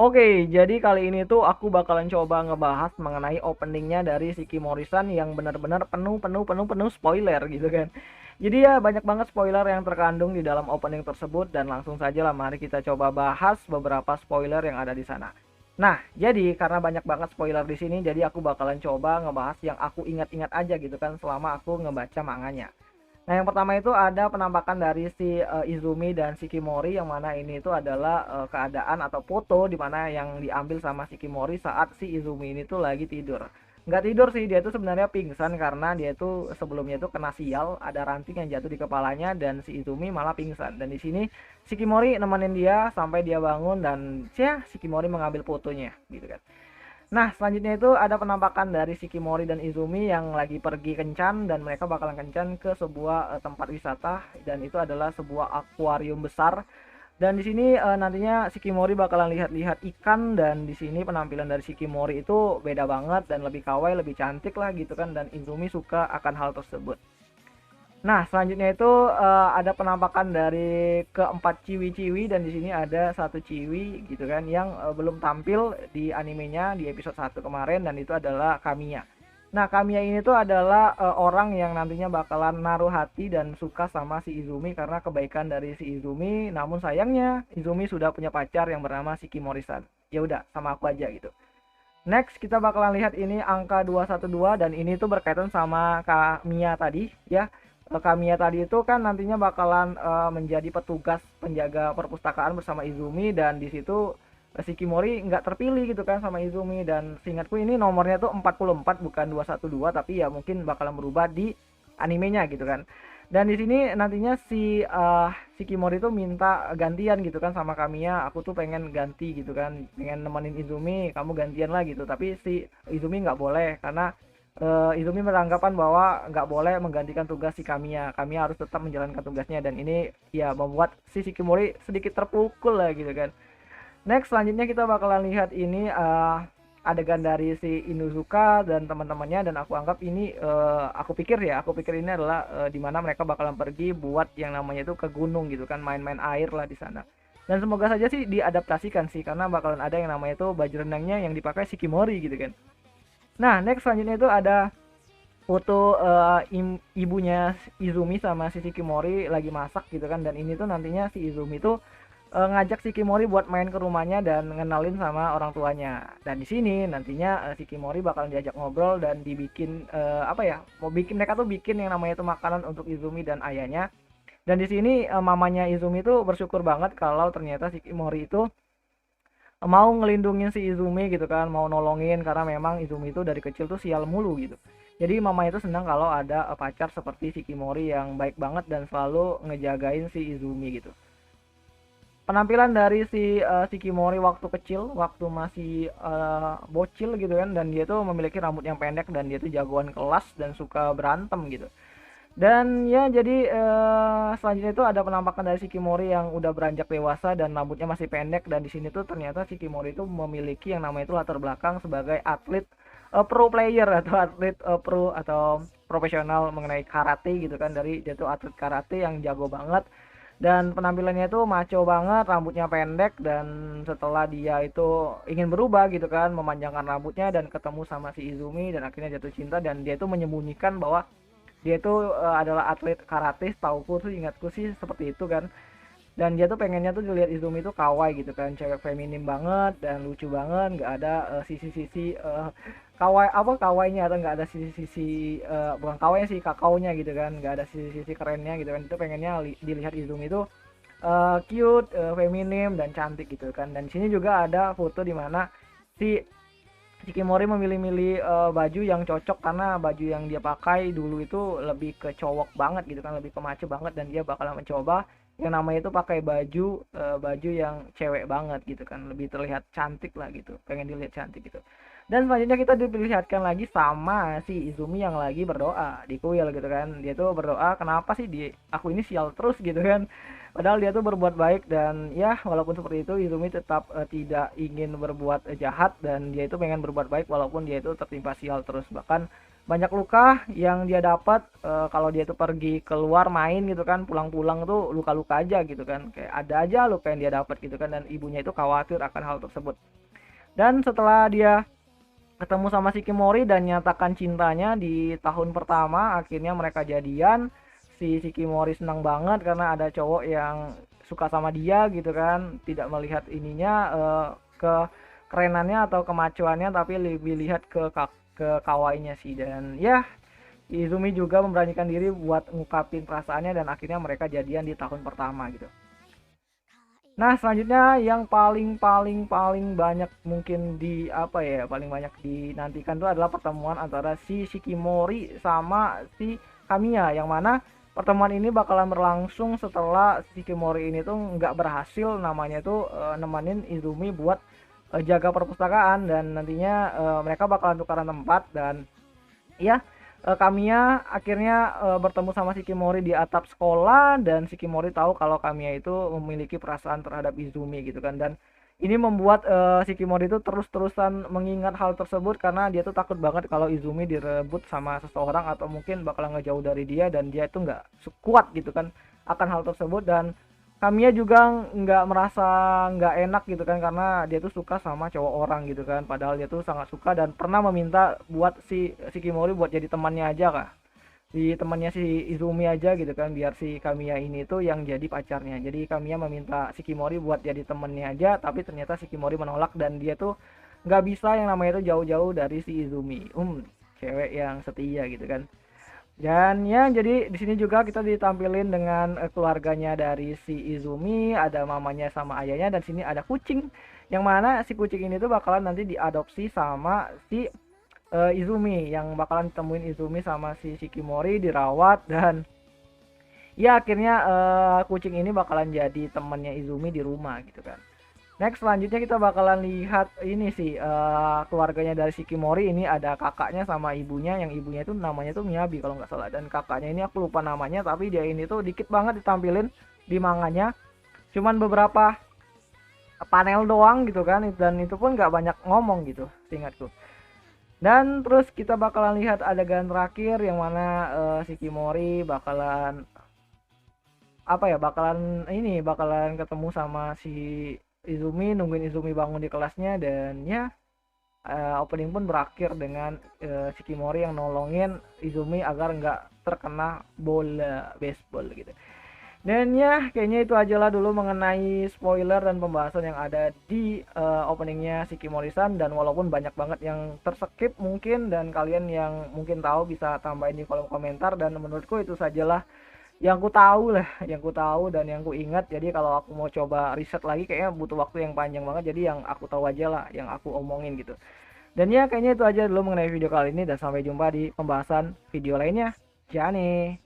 Oke, jadi kali ini tuh aku bakalan coba ngebahas mengenai openingnya dari Shiki Morrison yang benar-benar penuh spoiler gitu kan. Jadi ya banyak banget spoiler yang terkandung di dalam opening tersebut dan langsung saja lah mari kita coba bahas beberapa spoiler yang ada di sana. Nah, jadi karena banyak banget spoiler di sini, jadi aku bakalan coba ngebahas yang aku ingat-ingat aja gitu kan selama aku ngebaca manganya. Nah, yang pertama itu ada penampakan dari si Izumi dan Shikimori yang mana ini itu adalah keadaan atau foto di mana yang diambil sama Shikimori saat si Izumi ini tuh lagi tidur. Nggak tidur sih, dia tuh sebenarnya pingsan karena dia tuh sebelumnya tuh kena sial, ada ranting yang jatuh di kepalanya dan si Izumi malah pingsan. Dan di sini Shikimori nemenin dia sampai dia bangun dan ya Shikimori mengambil fotonya gitu kan. Nah, selanjutnya itu ada penampakan dari Shikimori dan Izumi yang lagi pergi kencan dan mereka bakalan kencan ke sebuah tempat wisata dan itu adalah sebuah akuarium besar. Dan di sini nantinya Shikimori bakalan lihat-lihat ikan dan di sini penampilan dari Shikimori itu beda banget dan lebih kawaii, lebih cantik lah gitu kan dan Izumi suka akan hal tersebut. Nah, selanjutnya itu ada penampakan dari keempat ciwi-ciwi dan di sini ada satu ciwi gitu kan yang belum tampil di animenya di episode 1 kemarin dan itu adalah Kamiya. Nah, Kamiya ini tuh adalah orang yang nantinya bakalan naruh hati dan suka sama si Izumi karena kebaikan dari si Izumi. Namun sayangnya Izumi sudah punya pacar yang bernama Shiki Mori-san. Ya udah, sama aku aja gitu. Next, kita bakalan lihat ini angka 212 dan ini tuh berkaitan sama Kamiya tadi ya. Kamiya tadi itu kan nantinya bakalan menjadi petugas penjaga perpustakaan bersama Izumi dan di situ Shikimori nggak terpilih gitu kan sama Izumi dan seingatku ini nomornya tuh 44 bukan 212 tapi ya mungkin bakalan berubah di animenya gitu kan. Dan di sini nantinya si Shikimori tuh minta gantian gitu kan sama Kamiya, aku tuh pengen ganti gitu kan, pengen nemenin Izumi, kamu gantian lah gitu. Tapi si Izumi nggak boleh karena Izumi beranggapan bahwa nggak boleh menggantikan tugas si Kamiya. Kamiya harus tetap menjalankan tugasnya dan ini ya membuat si Shikimori sedikit terpukul lah gitu kan. Next, selanjutnya kita bakalan lihat ini adegan dari si Inuzuka dan teman-temannya dan aku anggap ini aku pikir ini adalah di mana mereka bakalan pergi buat yang namanya itu ke gunung gitu kan, main-main air lah di sana. Dan semoga saja sih diadaptasikan sih karena bakalan ada yang namanya itu baju renangnya yang dipakai Shikimori gitu kan. Nah, next selanjutnya itu ada foto ibunya Izumi sama si Shikimori lagi masak gitu kan dan ini tuh nantinya si Izumi tuh ngajak Shikimori buat main ke rumahnya dan ngenalin sama orang tuanya. Dan di sini nantinya Shikimori bakalan diajak ngobrol dan dibikin apa ya? Mau bikin mereka tuh bikin yang namanya itu makanan untuk Izumi dan ayahnya. Dan di sini mamanya Izumi tuh bersyukur banget kalau ternyata Shikimori itu mau ngelindungin si Izumi gitu kan, mau nolongin karena memang Izumi itu dari kecil tuh sial mulu gitu. Jadi mama itu senang kalau ada pacar seperti Shikimori yang baik banget dan selalu ngejagain si Izumi gitu. Penampilan dari si Shikimori waktu kecil, waktu masih bocil gitu kan dan dia tuh memiliki rambut yang pendek dan dia tuh jagoan kelas dan suka berantem gitu. Dan ya jadi selanjutnya itu ada penampakan dari Shikimori yang udah beranjak dewasa dan rambutnya masih pendek dan di sini tuh ternyata Shikimori itu memiliki yang namanya itu latar belakang sebagai atlet pro player atau atlet pro atau profesional mengenai karate gitu kan dari dia tuh atlet karate yang jago banget dan penampilannya itu maco banget, rambutnya pendek dan setelah dia itu ingin berubah gitu kan, memanjangkan rambutnya dan ketemu sama si Izumi dan akhirnya jatuh cinta dan dia itu menyembunyikan bahwa dia itu adalah atlet karate, tauku tuh ingatku sih seperti itu kan dan dia tuh pengennya tuh dilihat Izumi itu kawaii gitu kan cewek feminim banget dan lucu banget nggak ada sisi-sisi kawaii apa kawaiinya atau nggak ada sisi-sisi bukan kawaii sih kakaunya gitu kan nggak ada sisi-sisi kerennya gitu kan itu pengennya dilihat Izumi itu cute feminim dan cantik gitu kan dan sini juga ada foto di mana si Shikimori memilih-milih baju yang cocok karena baju yang dia pakai dulu itu lebih ke cowok banget gitu kan lebih ke maco banget dan dia bakalan mencoba yang namanya itu pakai baju yang cewek banget gitu kan lebih terlihat cantik lah gitu pengen dilihat cantik gitu dan selanjutnya kita diperlihatkan lagi sama si Izumi yang lagi berdoa di kuil gitu kan dia tuh berdoa kenapa sih di aku ini sial terus gitu kan padahal dia tuh berbuat baik dan ya walaupun seperti itu Izumi tetap tidak ingin berbuat jahat dan dia itu pengen berbuat baik walaupun dia itu tertimpa sial terus bahkan banyak luka yang dia dapat kalau dia tuh pergi keluar main gitu kan, pulang-pulang tuh luka-luka aja gitu kan, kayak ada aja luka yang dia dapat gitu kan, dan ibunya itu khawatir akan hal tersebut. Dan setelah dia ketemu sama Shikimori dan nyatakan cintanya di tahun pertama, akhirnya mereka jadian. Si Shikimori senang banget karena ada cowok yang suka sama dia gitu kan, tidak melihat ininya ke kerenannya atau kemacuannya, tapi lebih lihat ke kawainya sih. Dan ya, Izumi juga memberanikan diri buat ngungkapin perasaannya dan akhirnya mereka jadian di tahun pertama gitu. Nah, selanjutnya yang paling paling paling banyak mungkin di apa ya, paling banyak dinantikan itu adalah pertemuan antara si Shikimori sama si Kamiya, yang mana pertemuan ini bakalan berlangsung setelah Shikimori ini tuh nggak berhasil namanya tuh nemenin Izumi buat jaga perpustakaan, dan nantinya mereka bakalan tukaran tempat. Dan ya, Kamiya akhirnya bertemu sama Shikimori di atap sekolah, dan Shikimori tahu kalau Kamiya itu memiliki perasaan terhadap Izumi gitu kan. Dan ini membuat Shikimori itu terus-terusan mengingat hal tersebut karena dia tuh takut banget kalau Izumi direbut sama seseorang atau mungkin bakal ngejauh dari dia, dan dia itu nggak kuat gitu kan akan hal tersebut. Dan Kamiya juga nggak merasa nggak enak gitu kan karena dia tuh suka sama cowok orang gitu kan, padahal dia tuh sangat suka dan pernah meminta buat si Shikimori buat jadi temannya aja kah, di temannya si Izumi aja gitu kan, biar si Kamiya ini tuh yang jadi pacarnya. Jadi Kamiya meminta Shikimori buat jadi temennya aja, tapi ternyata Shikimori menolak dan dia tuh nggak bisa yang namanya itu jauh-jauh dari si Izumi, cewek yang setia gitu kan. Dan ya, jadi di sini juga kita ditampilin dengan keluarganya dari si Izumi, ada mamanya sama ayahnya, dan sini ada kucing, yang mana si kucing ini tuh bakalan nanti diadopsi sama si Izumi, yang bakalan temuin Izumi sama si Shikimori, dirawat. Dan ya akhirnya kucing ini bakalan jadi temannya Izumi di rumah gitu kan. Next, selanjutnya kita bakalan lihat ini sih keluarganya dari Shikimori. Ini ada kakaknya sama ibunya, yang ibunya itu namanya tuh Miyabi kalau nggak salah, dan kakaknya ini aku lupa namanya, tapi dia ini tuh dikit banget ditampilin di manganya, cuman beberapa panel doang gitu kan, dan itu pun nggak banyak ngomong gitu seingatku. Dan terus kita bakalan lihat adegan terakhir yang mana Shikimori bakalan apa ya, bakalan ketemu sama si Izumi, nungguin Izumi bangun di kelasnya. Dan ya, opening pun berakhir dengan Shikimori yang nolongin Izumi agar nggak terkena bola baseball gitu. Dan ya, kayaknya itu aja lah dulu mengenai spoiler dan pembahasan yang ada di openingnya Shikimori-san. Dan walaupun banyak banget yang terskip mungkin, dan kalian yang mungkin tahu bisa tambahin di kolom komentar. Dan menurutku itu sajalah yang ku tahu lah, yang ku tahu dan yang ku ingat. Jadi kalau aku mau coba riset lagi kayaknya butuh waktu yang panjang banget, jadi yang aku tahu aja lah yang aku omongin gitu. Dan ya, kayaknya itu aja dulu mengenai video kali ini, dan sampai jumpa di pembahasan video lainnya. Jane.